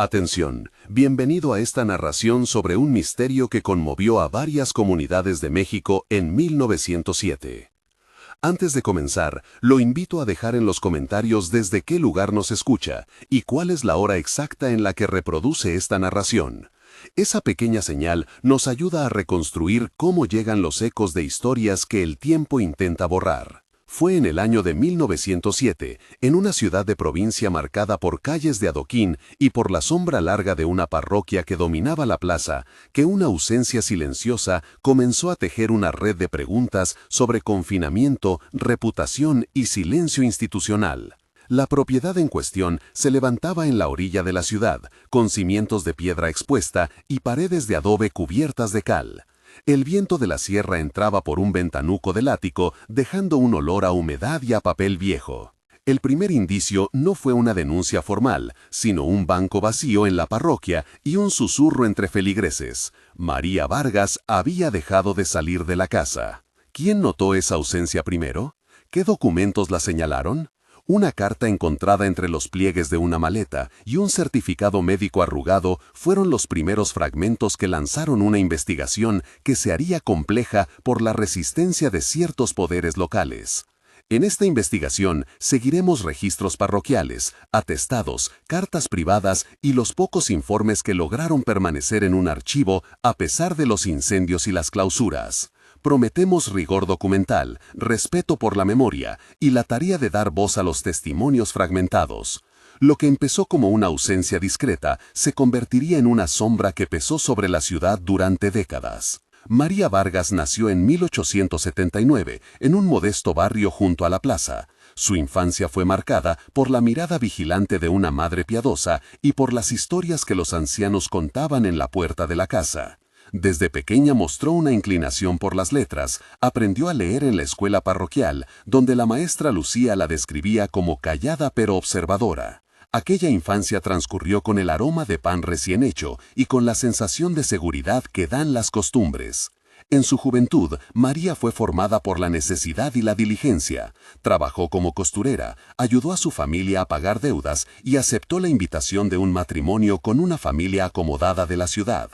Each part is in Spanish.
Atención, bienvenido a esta narración sobre un misterio que conmovió a varias comunidades de México en 1907. Antes de comenzar, lo invito a dejar en los comentarios desde qué lugar nos escucha y cuál es la hora exacta en la que reproduce esta narración. Esa pequeña señal nos ayuda a reconstruir cómo llegan los ecos de historias que el tiempo intenta borrar. Fue en el año de 1907, en una ciudad de provincia marcada por calles de adoquín y por la sombra larga de una parroquia que dominaba la plaza, que una ausencia silenciosa comenzó a tejer una red de preguntas sobre confinamiento, reputación y silencio institucional. La propiedad en cuestión se levantaba en la orilla de la ciudad, con cimientos de piedra expuesta y paredes de adobe cubiertas de cal. El viento de la sierra entraba por un ventanuco del ático, dejando un olor a humedad y a papel viejo. El primer indicio no fue una denuncia formal, sino un banco vacío en la parroquia y un susurro entre feligreses. María Vargas había dejado de salir de la casa. ¿Quién notó esa ausencia primero? ¿Qué documentos la señalaron? Una carta encontrada entre los pliegues de una maleta y un certificado médico arrugado fueron los primeros fragmentos que lanzaron una investigación que se haría compleja por la resistencia de ciertos poderes locales. En esta investigación seguiremos registros parroquiales, atestados, cartas privadas y los pocos informes que lograron permanecer en un archivo a pesar de los incendios y las clausuras. Prometemos rigor documental, respeto por la memoria y la tarea de dar voz a los testimonios fragmentados. Lo que empezó como una ausencia discreta se convertiría en una sombra que pesó sobre la ciudad durante décadas. María Vargas nació en 1879 en un modesto barrio junto a la plaza. Su infancia fue marcada por la mirada vigilante de una madre piadosa y por las historias que los ancianos contaban en la puerta de la casa. Desde pequeña mostró una inclinación por las letras, aprendió a leer en la escuela parroquial, donde la maestra Lucía la describía como callada pero observadora. Aquella infancia transcurrió con el aroma de pan recién hecho y con la sensación de seguridad que dan las costumbres. En su juventud, María fue formada por la necesidad y la diligencia. Trabajó como costurera, ayudó a su familia a pagar deudas y aceptó la invitación de un matrimonio con una familia acomodada de la ciudad.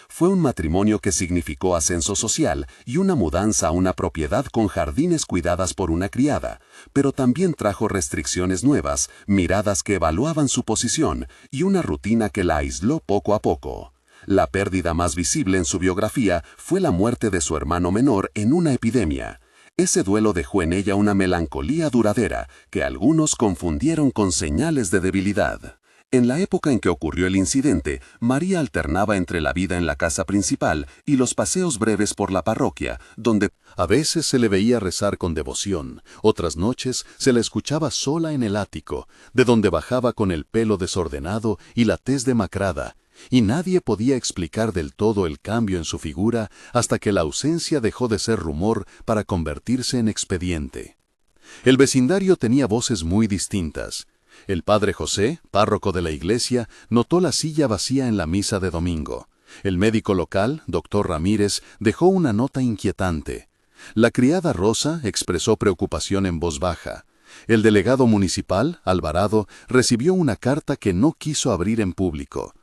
Fue un matrimonio que significó ascenso social y una mudanza a una propiedad con jardines cuidadas por una criada, pero también trajo restricciones nuevas, miradas que evaluaban su posición y una rutina que la aisló poco a poco. La pérdida más visible en su biografía fue la muerte de su hermano menor en una epidemia. Ese duelo dejó en ella una melancolía duradera que algunos confundieron con señales de debilidad. En la época en que ocurrió el incidente, María alternaba entre la vida en la casa principal y los paseos breves por la parroquia, donde a veces se le veía rezar con devoción, otras noches se la escuchaba sola en el ático, de donde bajaba con el pelo desordenado y la tez demacrada, y nadie podía explicar del todo el cambio en su figura hasta que la ausencia dejó de ser rumor para convertirse en expediente. El vecindario tenía voces muy distintas. El padre José, párroco de la iglesia, notó la silla vacía en la misa de domingo. El médico local, doctor Ramírez, dejó una nota inquietante. La criada Rosa expresó preocupación en voz baja. El delegado municipal, Alvarado, recibió una carta que no quiso abrir en público.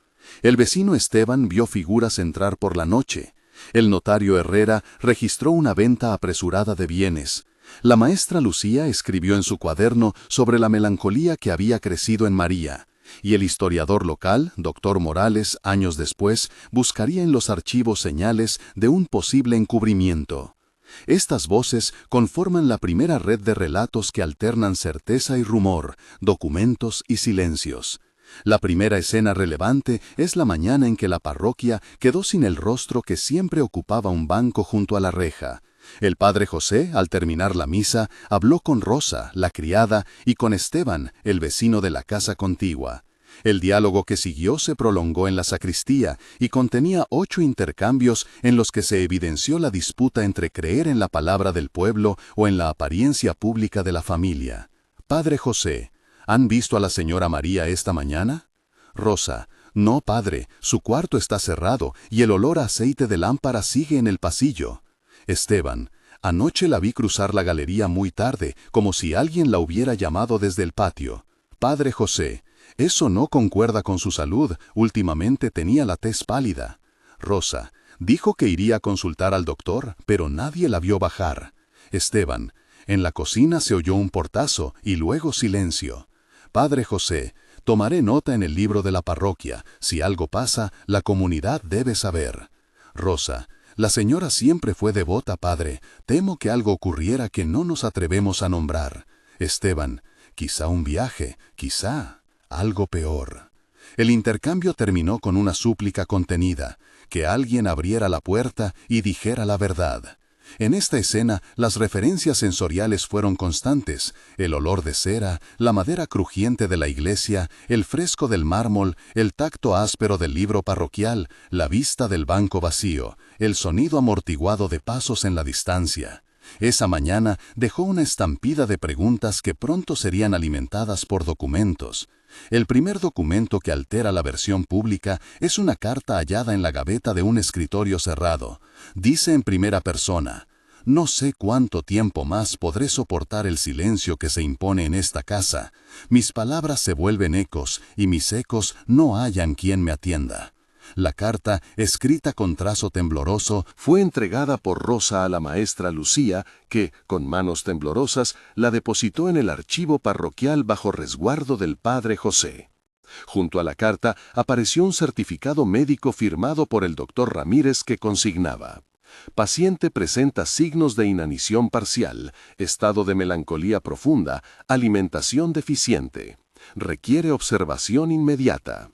El vecino Esteban vio figuras entrar por la noche. El notario Herrera registró una venta apresurada de bienes. La maestra Lucía escribió en su cuaderno sobre la melancolía que había crecido en María, y el historiador local, doctor Morales, años después, buscaría en los archivos señales de un posible encubrimiento. Estas voces conforman la primera red de relatos que alternan certeza y rumor, documentos y silencios. La primera escena relevante es la mañana en que la parroquia quedó sin el rostro que siempre ocupaba un banco junto a la reja. El padre José, al terminar la misa, habló con Rosa, la criada, y con Esteban, el vecino de la casa contigua. El diálogo que siguió se prolongó en la sacristía y contenía 8 intercambios en los que se evidenció la disputa entre creer en la palabra del pueblo o en la apariencia pública de la familia. Padre José, ¿han visto a la señora María esta mañana? Rosa, no, padre, su cuarto está cerrado y el olor a aceite de lámpara sigue en el pasillo. Esteban, anoche la vi cruzar la galería muy tarde, como si alguien la hubiera llamado desde el patio. Padre José, Eso no concuerda con su salud, últimamente tenía la tez pálida. Rosa dijo que iría a consultar al doctor, pero nadie la vio bajar. Esteban, en la cocina se oyó un portazo y luego silencio. Padre José, tomaré nota en el libro de la parroquia. Si algo pasa, la comunidad debe saber. Rosa, la señora siempre fue devota, padre. Temo que algo ocurriera que no nos atrevemos a nombrar. Esteban, quizá un viaje, quizá algo peor. El intercambio terminó con una súplica contenida, que alguien abriera la puerta y dijera la verdad. En esta escena, las referencias sensoriales fueron constantes: el olor de cera, la madera crujiente de la iglesia, el fresco del mármol, el tacto áspero del libro parroquial, la vista del banco vacío, el sonido amortiguado de pasos en la distancia. Esa mañana dejó una estampida de preguntas que pronto serían alimentadas por documentos. El primer documento que altera la versión pública es una carta hallada en la gaveta de un escritorio cerrado. Dice en primera persona: «No sé cuánto tiempo más podré soportar el silencio que se impone en esta casa. Mis palabras se vuelven ecos y mis ecos no hallan quien me atienda». La carta, escrita con trazo tembloroso, fue entregada por Rosa a la maestra Lucía, que, con manos temblorosas, la depositó en el archivo parroquial bajo resguardo del padre José. Junto a la carta apareció un certificado médico firmado por el doctor Ramírez que consignaba: «Paciente presenta signos de inanición parcial, estado de melancolía profunda, alimentación deficiente. Requiere observación inmediata».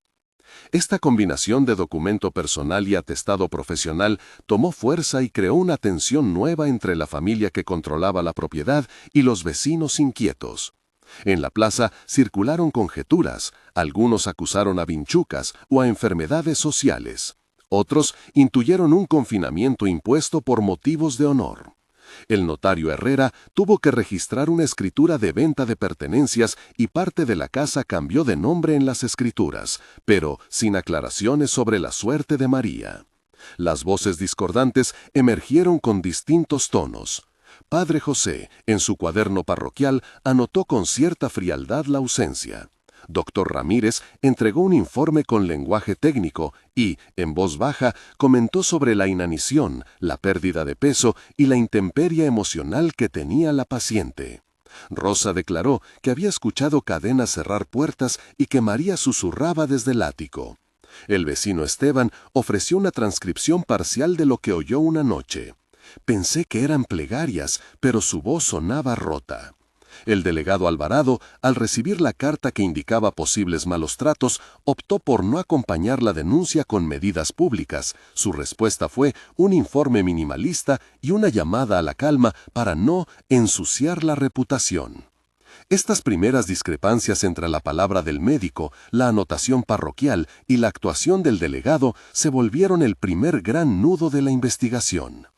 Esta combinación de documento personal y atestado profesional tomó fuerza y creó una tensión nueva entre la familia que controlaba la propiedad y los vecinos inquietos. En la plaza circularon conjeturas, algunos acusaron a vinchucas o a enfermedades sociales. Otros intuyeron un confinamiento impuesto por motivos de honor. El notario Herrera tuvo que registrar una escritura de venta de pertenencias y parte de la casa cambió de nombre en las escrituras, pero sin aclaraciones sobre la suerte de María. Las voces discordantes emergieron con distintos tonos. Padre José, en su cuaderno parroquial, anotó con cierta frialdad la ausencia. Doctor Ramírez entregó un informe con lenguaje técnico y, en voz baja, comentó sobre la inanición, la pérdida de peso y la intemperie emocional que tenía la paciente. Rosa declaró que había escuchado cadenas cerrar puertas y que María susurraba desde el ático. El vecino Esteban ofreció una transcripción parcial de lo que oyó una noche. «Pensé que eran plegarias, pero su voz sonaba rota». El delegado Alvarado, al recibir la carta que indicaba posibles malos tratos, optó por no acompañar la denuncia con medidas públicas. Su respuesta fue un informe minimalista y una llamada a la calma para no ensuciar la reputación. Estas primeras discrepancias entre la palabra del médico, la anotación parroquial y la actuación del delegado se volvieron el primer gran nudo de la investigación.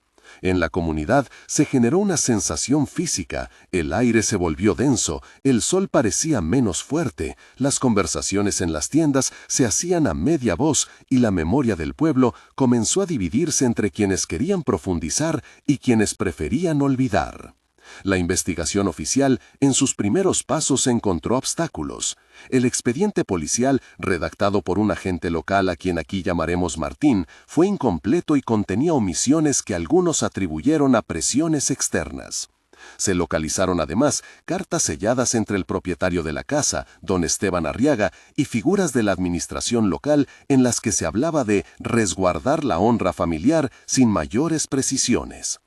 En la comunidad se generó una sensación física, el aire se volvió denso, el sol parecía menos fuerte, las conversaciones en las tiendas se hacían a media voz y la memoria del pueblo comenzó a dividirse entre quienes querían profundizar y quienes preferían olvidar. La investigación oficial en sus primeros pasos encontró obstáculos. El expediente policial, redactado por un agente local a quien aquí llamaremos Martín, fue incompleto y contenía omisiones que algunos atribuyeron a presiones externas. Se localizaron además cartas selladas entre el propietario de la casa, don Esteban Arriaga, y figuras de la administración local en las que se hablaba de resguardar la honra familiar sin mayores precisiones.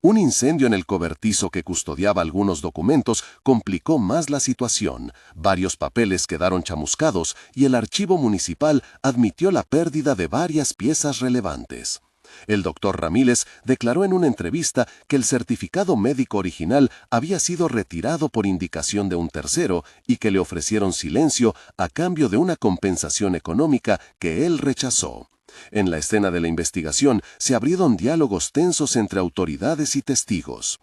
Un incendio en el cobertizo que custodiaba algunos documentos complicó más la situación. Varios papeles quedaron chamuscados y el archivo municipal admitió la pérdida de varias piezas relevantes. El doctor Ramírez declaró en una entrevista que el certificado médico original había sido retirado por indicación de un tercero y que le ofrecieron silencio a cambio de una compensación económica que él rechazó. En la escena de la investigación se abrieron diálogos tensos entre autoridades y testigos.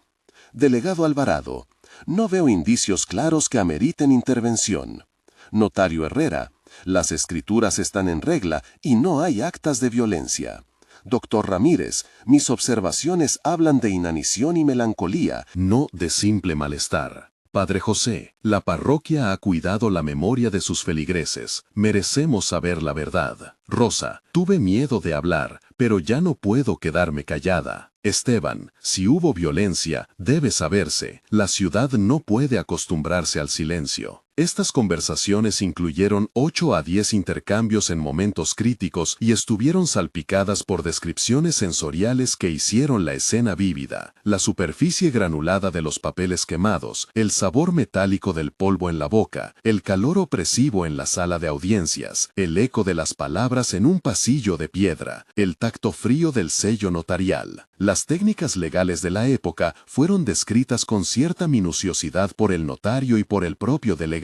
Delegado Alvarado: «No veo indicios claros que ameriten intervención». Notario Herrera: «Las escrituras están en regla y no hay actas de violencia». Doctor Ramírez: «Mis observaciones hablan de inanición y melancolía, no de simple malestar». Padre José, la parroquia ha cuidado la memoria de sus feligreses. Merecemos saber la verdad. Rosa, tuve miedo de hablar, pero ya no puedo quedarme callada. Esteban, si hubo violencia, debe saberse. La ciudad no puede acostumbrarse al silencio. Estas conversaciones incluyeron 8 a 10 intercambios en momentos críticos y estuvieron salpicadas por descripciones sensoriales que hicieron la escena vívida. La superficie granulada de los papeles quemados, el sabor metálico del polvo en la boca, el calor opresivo en la sala de audiencias, el eco de las palabras en un pasillo de piedra, el tacto frío del sello notarial. Las técnicas legales de la época fueron descritas con cierta minuciosidad por el notario y por el propio delegado.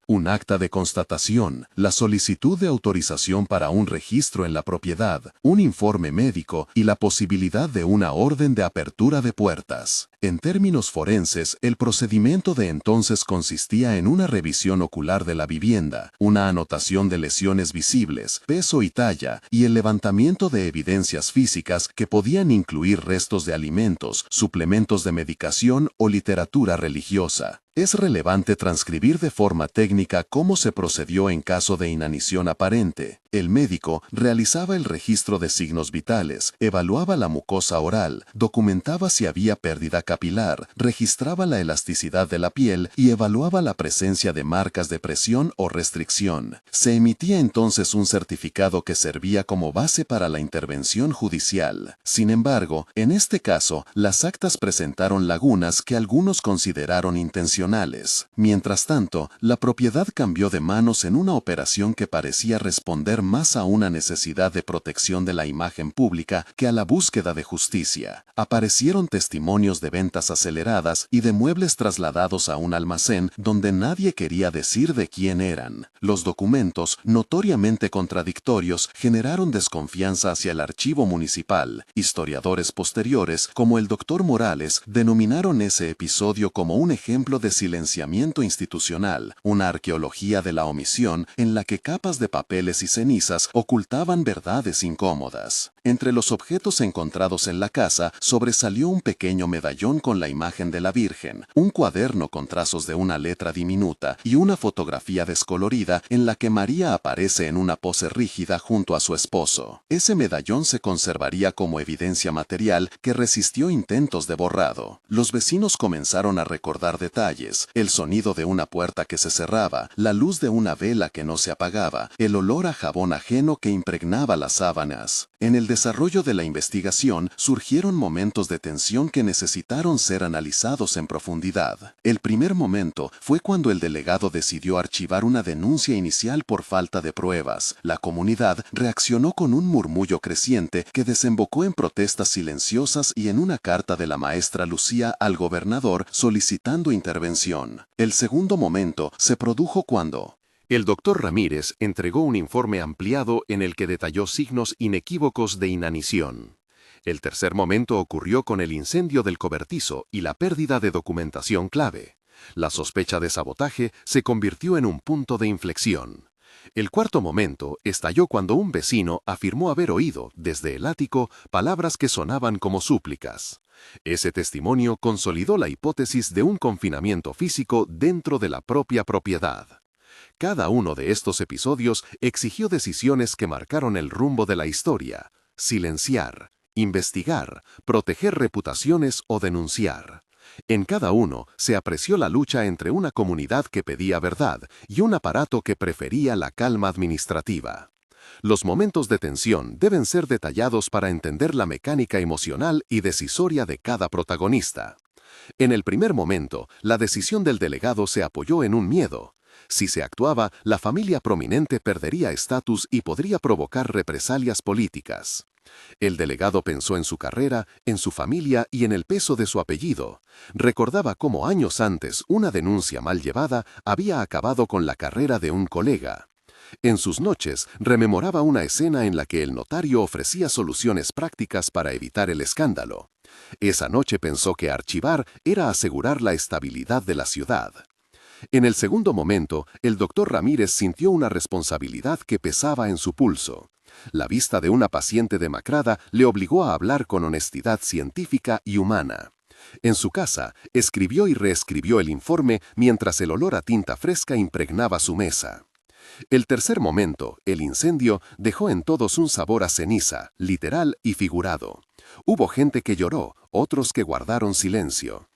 Un acta de constatación, la solicitud de autorización para un registro en la propiedad, un informe médico y la posibilidad de una orden de apertura de puertas. En términos forenses, el procedimiento de entonces consistía en una revisión ocular de la vivienda, una anotación de lesiones visibles, peso y talla, y el levantamiento de evidencias físicas que podían incluir restos de alimentos, suplementos de medicación o literatura religiosa. Es relevante transcribir de forma técnica cómo se procedió en caso de inanición aparente. El médico realizaba el registro de signos vitales, evaluaba la mucosa oral, documentaba si había pérdida capilar, registraba la elasticidad de la piel y evaluaba la presencia de marcas de presión o restricción. Se emitía entonces un certificado que servía como base para la intervención judicial. Sin embargo, en este caso, las actas presentaron lagunas que algunos consideraron intencionales. Mientras tanto, la propiedad cambió de manos en una operación que parecía responder más a una necesidad de protección de la imagen pública que a la búsqueda de justicia. Aparecieron testimonios de ventas aceleradas y de muebles trasladados a un almacén donde nadie quería decir de quién eran. Los documentos, notoriamente contradictorios, generaron desconfianza hacia el archivo municipal. Historiadores posteriores, como el Dr. Morales, denominaron ese episodio como un ejemplo de silenciamiento institucional, una arqueología de la omisión en la que capas de papeles y cenizas ocultaban verdades incómodas. Entre los objetos encontrados en la casa sobresalió un pequeño medallón con la imagen de la Virgen, un cuaderno con trazos de una letra diminuta y una fotografía descolorida en la que María aparece en una pose rígida junto a su esposo. Ese medallón se conservaría como evidencia material que resistió intentos de borrado. Los vecinos comenzaron a recordar detalles: el sonido de una puerta que se cerraba, la luz de una vela que no se apagaba, el olor a jabón ajeno que impregnaba las sábanas. En el desarrollo de la investigación surgieron momentos de tensión que necesitaron ser analizados en profundidad. El primer momento fue cuando el delegado decidió archivar una denuncia inicial por falta de pruebas. La comunidad reaccionó con un murmullo creciente que desembocó en protestas silenciosas y en una carta de la maestra Lucía al gobernador solicitando intervención. El segundo momento se produjo cuando el doctor Ramírez entregó un informe ampliado en el que detalló signos inequívocos de inanición. El tercer momento ocurrió con el incendio del cobertizo y la pérdida de documentación clave. La sospecha de sabotaje se convirtió en un punto de inflexión. El cuarto momento estalló cuando un vecino afirmó haber oído, desde el ático, palabras que sonaban como súplicas. Ese testimonio consolidó la hipótesis de un confinamiento físico dentro de la propia propiedad. Cada uno de estos episodios exigió decisiones que marcaron el rumbo de la historia: silenciar, investigar, proteger reputaciones o denunciar. En cada uno se apreció la lucha entre una comunidad que pedía verdad y un aparato que prefería la calma administrativa. Los momentos de tensión deben ser detallados para entender la mecánica emocional y decisoria de cada protagonista. En el primer momento, la decisión del delegado se apoyó en un miedo. Si se actuaba, la familia prominente perdería estatus y podría provocar represalias políticas. El delegado pensó en su carrera, en su familia y en el peso de su apellido. Recordaba cómo años antes una denuncia mal llevada había acabado con la carrera de un colega. En sus noches rememoraba una escena en la que el notario ofrecía soluciones prácticas para evitar el escándalo. Esa noche pensó que archivar era asegurar la estabilidad de la ciudad. En el segundo momento, el doctor Ramírez sintió una responsabilidad que pesaba en su pulso. La vista de una paciente demacrada le obligó a hablar con honestidad científica y humana. En su casa, escribió y reescribió el informe mientras el olor a tinta fresca impregnaba su mesa. El tercer momento, el incendio, dejó en todos un sabor a ceniza, literal y figurado. Hubo gente que lloró, otros que guardaron silencio.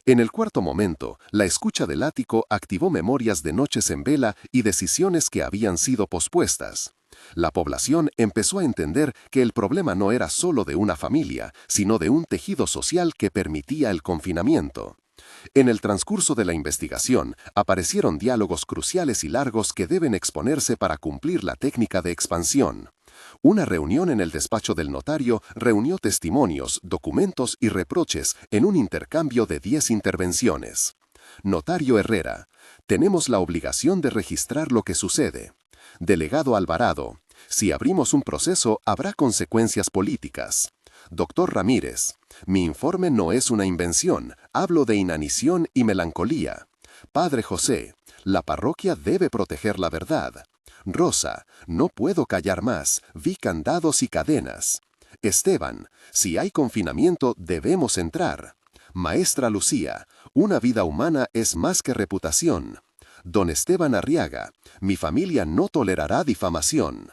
En el cuarto momento, la escucha del ático activó memorias de noches en vela y decisiones que habían sido pospuestas. La población empezó a entender que el problema no era solo de una familia, sino de un tejido social que permitía el confinamiento. En el transcurso de la investigación, aparecieron diálogos cruciales y largos que deben exponerse para cumplir la técnica de expansión. Una reunión en el despacho del notario reunió testimonios, documentos y reproches en un intercambio de 10 intervenciones. Notario Herrera: tenemos la obligación de registrar lo que sucede. Delegado Alvarado: si abrimos un proceso, habrá consecuencias políticas. Doctor Ramírez: mi informe no es una invención, hablo de inanición y melancolía. Padre José: la parroquia debe proteger la verdad. Rosa: no puedo callar más, vi candados y cadenas. Esteban: si hay confinamiento, debemos entrar. Maestra Lucía: una vida humana es más que reputación. Don Esteban Arriaga: mi familia no tolerará difamación.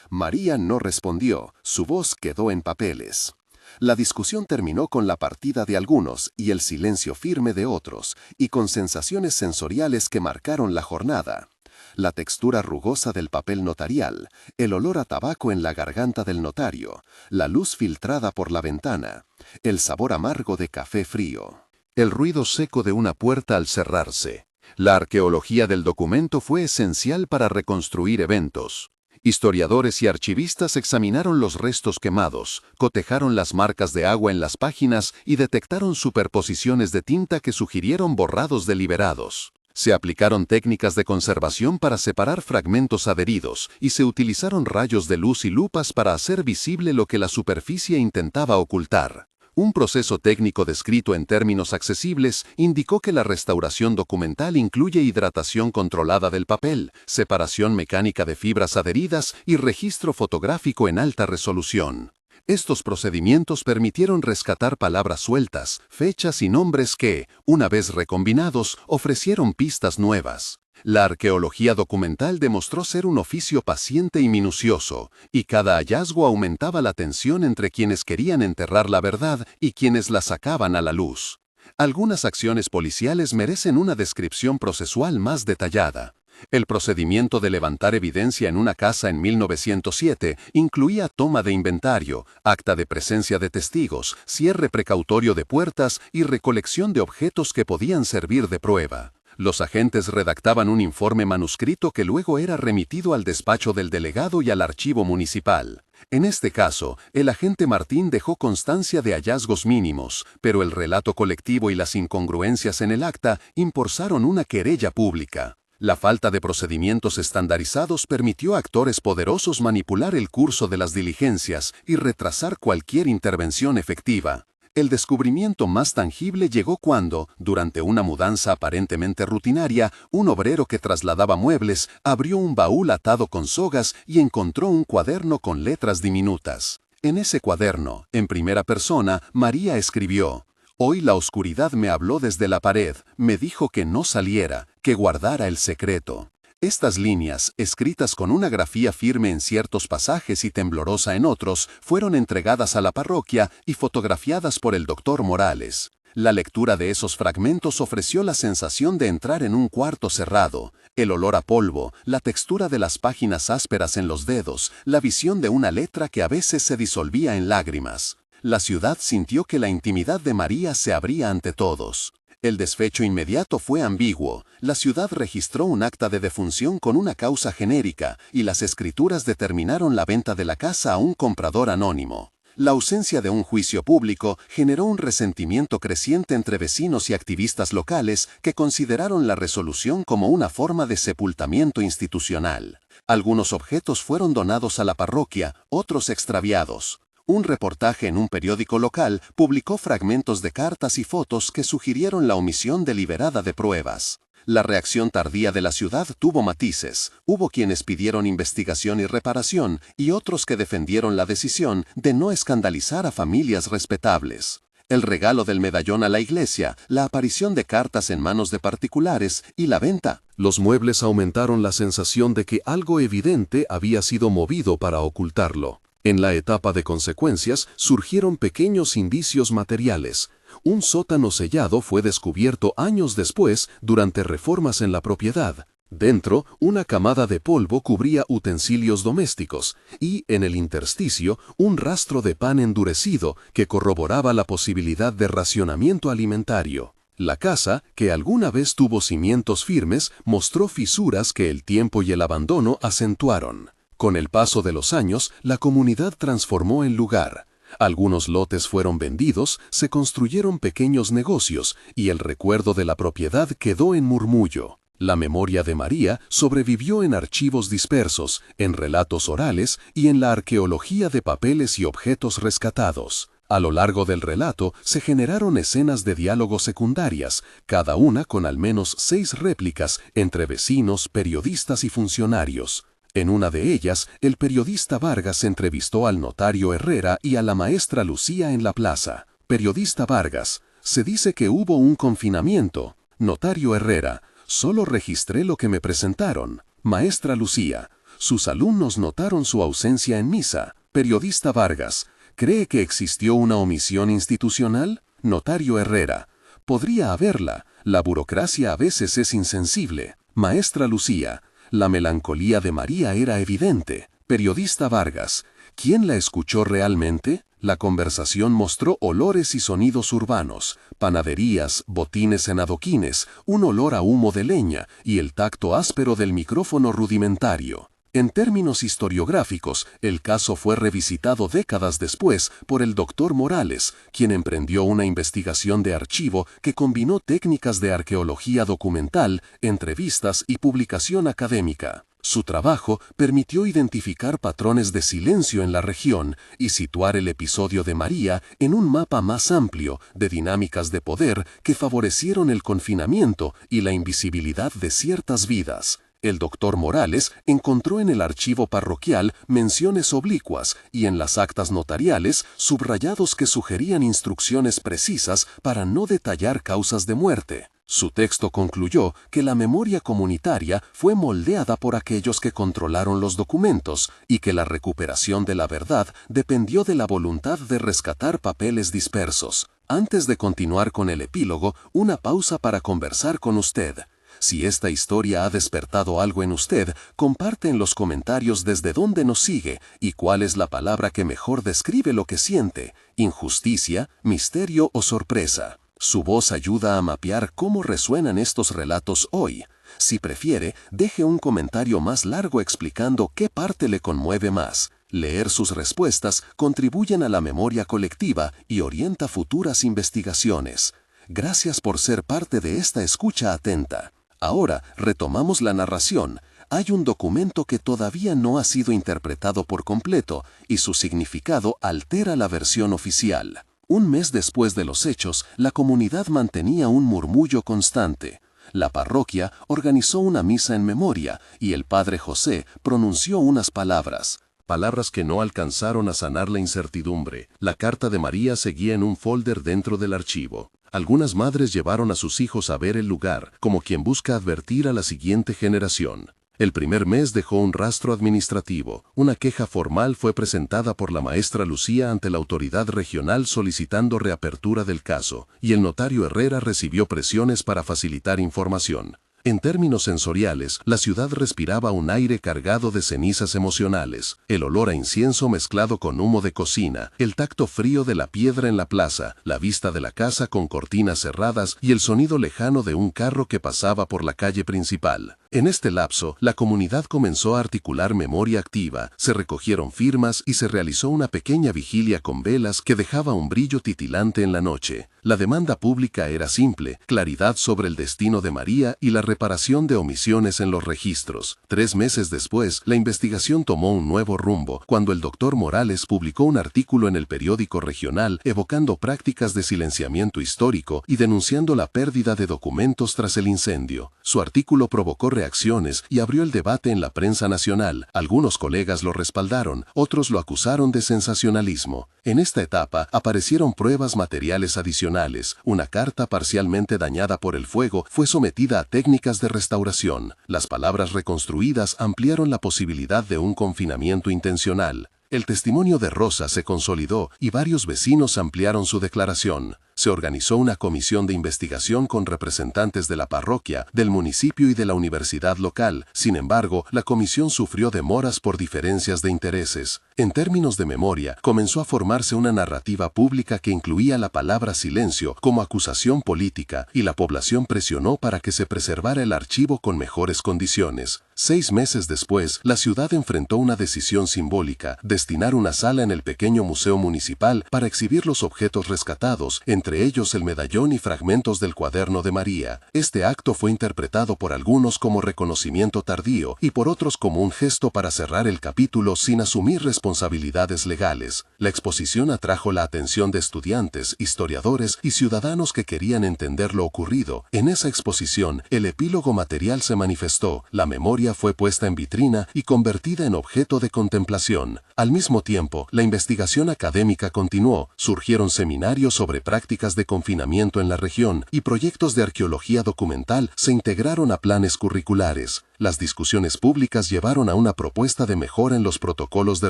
María no respondió, su voz quedó en papeles. La discusión terminó con la partida de algunos y el silencio firme de otros, y con sensaciones sensoriales que marcaron la jornada. La textura rugosa del papel notarial, el olor a tabaco en la garganta del notario, la luz filtrada por la ventana, el sabor amargo de café frío. El ruido seco de una puerta al cerrarse. La arqueología del documento fue esencial para reconstruir eventos. Historiadores y archivistas examinaron los restos quemados, cotejaron las marcas de agua en las páginas y detectaron superposiciones de tinta que sugirieron borrados deliberados. Se aplicaron técnicas de conservación para separar fragmentos adheridos y se utilizaron rayos de luz y lupas para hacer visible lo que la superficie intentaba ocultar. Un proceso técnico descrito en términos accesibles indicó que la restauración documental incluye hidratación controlada del papel, separación mecánica de fibras adheridas y registro fotográfico en alta resolución. Estos procedimientos permitieron rescatar palabras sueltas, fechas y nombres que, una vez recombinados, ofrecieron pistas nuevas. La arqueología documental demostró ser un oficio paciente y minucioso, y cada hallazgo aumentaba la tensión entre quienes querían enterrar la verdad y quienes la sacaban a la luz. Algunas acciones policiales merecen una descripción procesual más detallada. El procedimiento de levantar evidencia en una casa en 1907 incluía toma de inventario, acta de presencia de testigos, cierre precautorio de puertas y recolección de objetos que podían servir de prueba. Los agentes redactaban un informe manuscrito que luego era remitido al despacho del delegado y al archivo municipal. En este caso, el agente Martín dejó constancia de hallazgos mínimos, pero el relato colectivo y las incongruencias en el acta impulsaron una querella pública. La falta de procedimientos estandarizados permitió a actores poderosos manipular el curso de las diligencias y retrasar cualquier intervención efectiva. El descubrimiento más tangible llegó cuando, durante una mudanza aparentemente rutinaria, un obrero que trasladaba muebles abrió un baúl atado con sogas y encontró un cuaderno con letras diminutas. En ese cuaderno, en primera persona, María escribió: «Hoy la oscuridad me habló desde la pared, me dijo que no saliera, que guardara el secreto». Estas líneas, escritas con una grafía firme en ciertos pasajes y temblorosa en otros, fueron entregadas a la parroquia y fotografiadas por el doctor Morales. La lectura de esos fragmentos ofreció la sensación de entrar en un cuarto cerrado, el olor a polvo, la textura de las páginas ásperas en los dedos, la visión de una letra que a veces se disolvía en lágrimas. La ciudad sintió que la intimidad de María se abría ante todos. El desfecho inmediato fue ambiguo. La ciudad registró un acta de defunción con una causa genérica y las escrituras determinaron la venta de la casa a un comprador anónimo. La ausencia de un juicio público generó un resentimiento creciente entre vecinos y activistas locales que consideraron la resolución como una forma de sepultamiento institucional. Algunos objetos fueron donados a la parroquia, otros extraviados. Un reportaje en un periódico local publicó fragmentos de cartas y fotos que sugirieron la omisión deliberada de pruebas. La reacción tardía de la ciudad tuvo matices. Hubo quienes pidieron investigación y reparación y otros que defendieron la decisión de no escandalizar a familias respetables. El regalo del medallón a la iglesia, la aparición de cartas en manos de particulares y la venta. Los muebles aumentaron la sensación de que algo evidente había sido movido para ocultarlo. En la etapa de consecuencias surgieron pequeños indicios materiales. Un sótano sellado fue descubierto años después durante reformas en la propiedad. Dentro, una camada de polvo cubría utensilios domésticos y, en el intersticio, un rastro de pan endurecido que corroboraba la posibilidad de racionamiento alimentario. La casa, que alguna vez tuvo cimientos firmes, mostró fisuras que el tiempo y el abandono acentuaron. Con el paso de los años, la comunidad transformó el lugar. Algunos lotes fueron vendidos, se construyeron pequeños negocios y el recuerdo de la propiedad quedó en murmullo. La memoria de María sobrevivió en archivos dispersos, en relatos orales y en la arqueología de papeles y objetos rescatados. A lo largo del relato se generaron escenas de diálogo secundarias, cada una con al menos 6 réplicas entre vecinos, periodistas y funcionarios. En una de ellas, el periodista Vargas entrevistó al notario Herrera y a la maestra Lucía en la plaza. Periodista Vargas: se dice que hubo un confinamiento. Notario Herrera: solo registré lo que me presentaron. Maestra Lucía: sus alumnos notaron su ausencia en misa. Periodista Vargas: ¿cree que existió una omisión institucional? Notario Herrera: podría haberla. La burocracia a veces es insensible. Maestra Lucía: la melancolía de María era evidente. Periodista Vargas: ¿quién la escuchó realmente? La conversación mostró olores y sonidos urbanos, panaderías, botines en adoquines, un olor a humo de leña y el tacto áspero del micrófono rudimentario. En términos historiográficos, el caso fue revisitado décadas después por el Dr. Morales, quien emprendió una investigación de archivo que combinó técnicas de arqueología documental, entrevistas y publicación académica. Su trabajo permitió identificar patrones de silencio en la región y situar el episodio de María en un mapa más amplio de dinámicas de poder que favorecieron el confinamiento y la invisibilidad de ciertas vidas. El Dr. Morales encontró en el archivo parroquial menciones oblicuas y en las actas notariales subrayados que sugerían instrucciones precisas para no detallar causas de muerte. Su texto concluyó que la memoria comunitaria fue moldeada por aquellos que controlaron los documentos y que la recuperación de la verdad dependió de la voluntad de rescatar papeles dispersos. Antes de continuar con el epílogo, una pausa para conversar con usted. Si esta historia ha despertado algo en usted, comparte en los comentarios desde dónde nos sigue y cuál es la palabra que mejor describe lo que siente: injusticia, misterio o sorpresa. Su voz ayuda a mapear cómo resuenan estos relatos hoy. Si prefiere, deje un comentario más largo explicando qué parte le conmueve más. Leer sus respuestas contribuyen a la memoria colectiva y orienta futuras investigaciones. Gracias por ser parte de esta escucha atenta. Ahora retomamos la narración. Hay un documento que todavía no ha sido interpretado por completo y su significado altera la versión oficial. Un mes después de los hechos, la comunidad mantenía un murmullo constante. La parroquia organizó una misa en memoria y el padre José pronunció unas palabras. Palabras que no alcanzaron a sanar la incertidumbre. La carta de María seguía en un folder dentro del archivo. Algunas madres llevaron a sus hijos a ver el lugar, como quien busca advertir a la siguiente generación. El primer mes dejó un rastro administrativo. Una queja formal fue presentada por la maestra Lucía ante la autoridad regional solicitando reapertura del caso, y el notario Herrera recibió presiones para facilitar información. En términos sensoriales, la ciudad respiraba un aire cargado de cenizas emocionales, el olor a incienso mezclado con humo de cocina, el tacto frío de la piedra en la plaza, la vista de la casa con cortinas cerradas y el sonido lejano de un carro que pasaba por la calle principal. En este lapso, la comunidad comenzó a articular memoria activa, se recogieron firmas y se realizó una pequeña vigilia con velas que dejaba un brillo titilante en la noche. La demanda pública era simple: claridad sobre el destino de María y la reparación de omisiones en los registros. 3 meses después, la investigación tomó un nuevo rumbo, cuando el Dr. Morales publicó un artículo en el periódico regional evocando prácticas de silenciamiento histórico y denunciando la pérdida de documentos tras el incendio. Su artículo provocó reacciones y abrió el debate en la prensa nacional. Algunos colegas lo respaldaron, otros lo acusaron de sensacionalismo. En esta etapa aparecieron pruebas materiales adicionales. Una carta parcialmente dañada por el fuego fue sometida a técnicas de restauración. Las palabras reconstruidas ampliaron la posibilidad de un confinamiento intencional. El testimonio de Rosa se consolidó y varios vecinos ampliaron su declaración. Se organizó una comisión de investigación con representantes de la parroquia, del municipio y de la universidad local. Sin embargo, la comisión sufrió demoras por diferencias de intereses. En términos de memoria, comenzó a formarse una narrativa pública que incluía la palabra silencio como acusación política, y la población presionó para que se preservara el archivo con mejores condiciones. 6 meses después, la ciudad enfrentó una decisión simbólica: destinar una sala en el pequeño museo municipal para exhibir los objetos rescatados, entre ellos el medallón y fragmentos del cuaderno de María. Este acto fue interpretado por algunos como reconocimiento tardío y por otros como un gesto para cerrar el capítulo sin asumir responsabilidades legales. La exposición atrajo la atención de estudiantes, historiadores y ciudadanos que querían entender lo ocurrido. En esa exposición, el epílogo material se manifestó, la memoria fue puesta en vitrina y convertida en objeto de contemplación. Al mismo tiempo, la investigación académica continuó, surgieron seminarios sobre prácticas de confinamiento en la región y proyectos de arqueología documental se integraron a planes curriculares. Las discusiones públicas llevaron a una propuesta de mejora en los protocolos de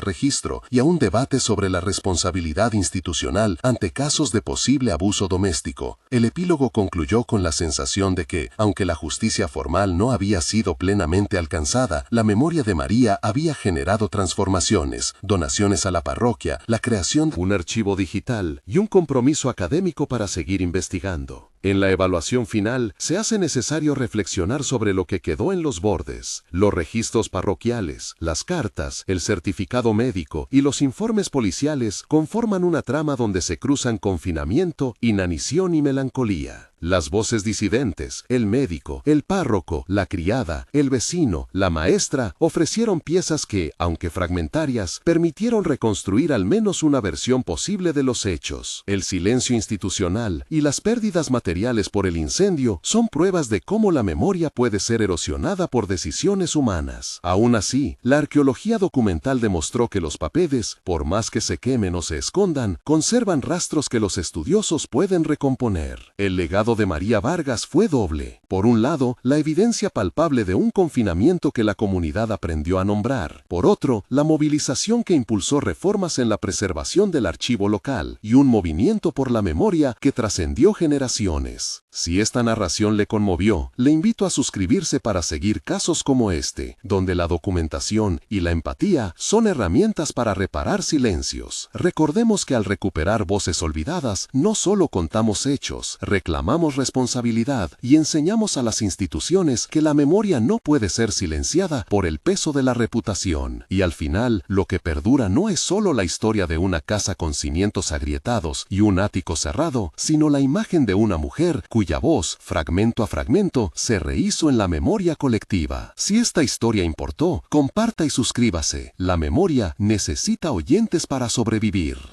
registro y a un debate sobre la responsabilidad institucional ante casos de posible abuso doméstico. El epílogo concluyó con la sensación de que, aunque la justicia formal no había sido plenamente alcanzada, la memoria de María había generado transformaciones, donaciones a la parroquia, la creación de un archivo digital y un compromiso académico para seguir investigando. En la evaluación final, se hace necesario reflexionar sobre lo que quedó en los bordes, los registros parroquiales, las cartas, el certificado médico y los informes policiales conforman una trama donde se cruzan confinamiento, inanición y melancolía. Las voces disidentes, el médico, el párroco, la criada, el vecino, la maestra, ofrecieron piezas que, aunque fragmentarias, permitieron reconstruir al menos una versión posible de los hechos. El silencio institucional y las pérdidas materiales por el incendio son pruebas de cómo la memoria puede ser erosionada por decisiones humanas. Aún así, la arqueología documental demostró que los papeles, por más que se quemen o se escondan, conservan rastros que los estudiosos pueden recomponer. El legado de María Vargas fue doble. Por un lado, la evidencia palpable de un confinamiento que la comunidad aprendió a nombrar. Por otro, la movilización que impulsó reformas en la preservación del archivo local y un movimiento por la memoria que trascendió generaciones. Si esta narración le conmovió, le invito a suscribirse para seguir casos como este, donde la documentación y la empatía son herramientas para reparar silencios. Recordemos que al recuperar voces olvidadas, no solo contamos hechos, reclamamos responsabilidad y enseñamos a las instituciones que la memoria no puede ser silenciada por el peso de la reputación. Y al final, lo que perdura no es solo la historia de una casa con cimientos agrietados y un ático cerrado, sino la imagen de una mujer cuya voz, fragmento a fragmento, se rehizo en la memoria colectiva. Si esta historia importó, comparta y suscríbase. La memoria necesita oyentes para sobrevivir.